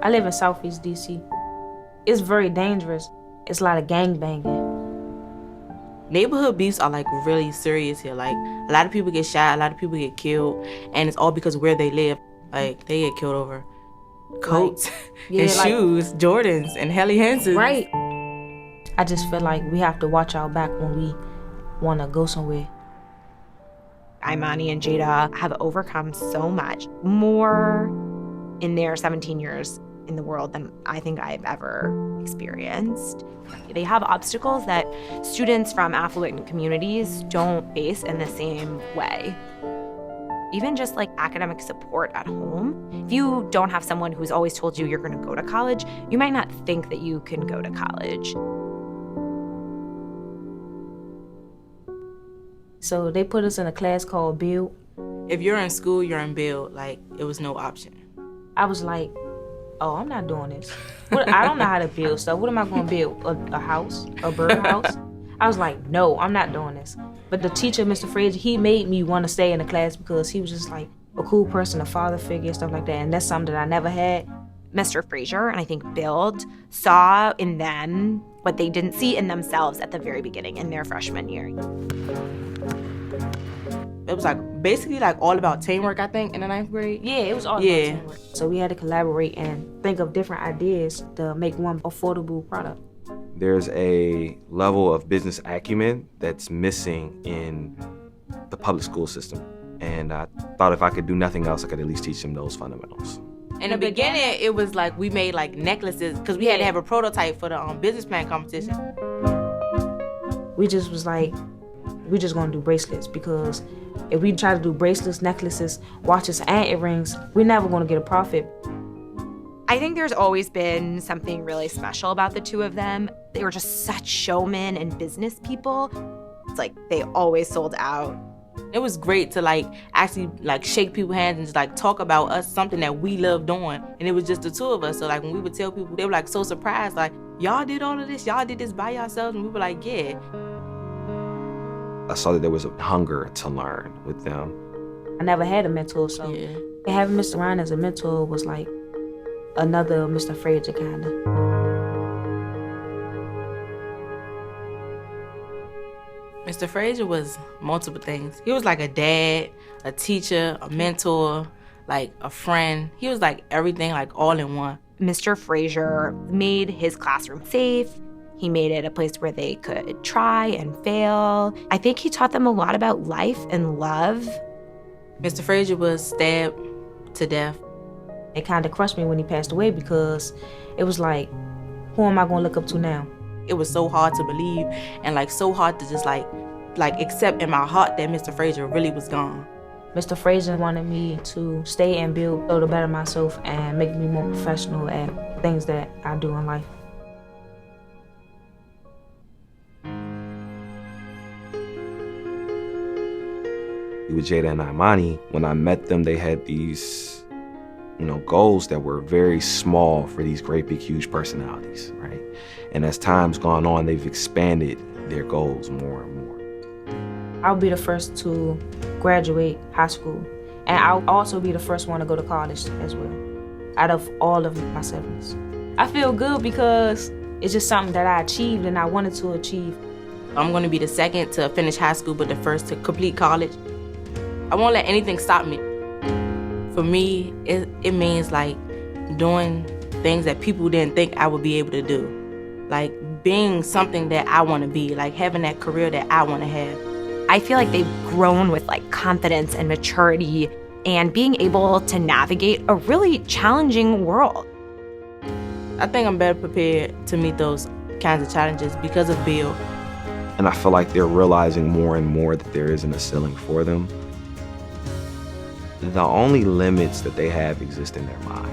I live in Southeast DC. It's very dangerous. It's a lot of gang banging. Neighborhood beefs are like really serious here. Like a lot of people get shot, a lot of people get killed, and it's all because of where they live. Like they get killed over coats and shoes, Jordans and Helly Hansons. Right. I just feel like we have to watch our back when we want to go somewhere. Imani and Jada have overcome so much more in their 17 years in the world than I think I've ever experienced. They have obstacles that students from affluent communities don't face in the same way. Even just like academic support at home. If you don't have someone who's always told you you're going to go to college, you might not think that you can go to college. So they put us in a class called Build. If you're in school, you're in Build. Like, it was no option. I was like, oh, I'm not doing this. I don't know how to build stuff. What am I going to build? A house? A birdhouse? I was like, no, I'm not doing this. But the teacher, Mr. Frazier, he made me want to stay in the class because he was just like a cool person, a father figure, stuff like that. And that's something that I never had. Mr. Frazier, and I think Build, saw in them what they didn't see in themselves at the very beginning in their freshman year. It was like basically like all about teamwork, I think, in the 9th grade. Yeah, it was all about teamwork. So we had to collaborate and think of different ideas to make one affordable product. There's a level of business acumen that's missing in the public school system. And I thought if I could do nothing else, I could at least teach them those fundamentals. In the beginning, it was like we made like necklaces because we had to have a prototype for the business plan competition. We just was like, we just gonna do bracelets because if we try to do bracelets, necklaces, watches, and earrings, we're never gonna get a profit. I think there's always been something really special about the two of them. They were just such showmen and business people. It's like they always sold out. It was great to like actually like shake people's hands and just like talk about us, something that we love doing. And it was just the two of us. So like when we would tell people, they were like so surprised, like, y'all did all of this? Y'all did this by yourselves? And we were like, yeah. I saw that there was a hunger to learn with them. I never had a mentor, so having Mr. Ryan as a mentor was like another Mr. Frazier kind of. Mr. Frazier was multiple things. He was like a dad, a teacher, a mentor, like a friend. He was like everything, like all in one. Mr. Frazier made his classroom safe. He made it a place where they could try and fail. I think he taught them a lot about life and love. Mr. Frazier was stabbed to death. It kind of crushed me when he passed away because it was like, who am I going to look up to now? It was so hard to believe and like so hard to just like accept in my heart that Mr. Frazier really was gone. Mr. Frazier wanted me to stay and build to better myself and make me more professional at things that I do in life. With Jada and Imani, when I met them, they had these, goals that were very small for these great, big, huge personalities, right? And as time's gone on, they've expanded their goals more and more. I'll be the first to graduate high school, and I'll also be the first one to go to college as well, out of all of my siblings. I feel good because it's just something that I achieved and I wanted to achieve. I'm going to be the second to finish high school, but the first to complete college. I won't let anything stop me. For me, it means like doing things that people didn't think I would be able to do. Like being something that I want to be, like having that career that I want to have. I feel like they've grown with like confidence and maturity and being able to navigate a really challenging world. I think I'm better prepared to meet those kinds of challenges because of Bill. And I feel like they're realizing more and more that there isn't a ceiling for them. The only limits that they have exist in their mind.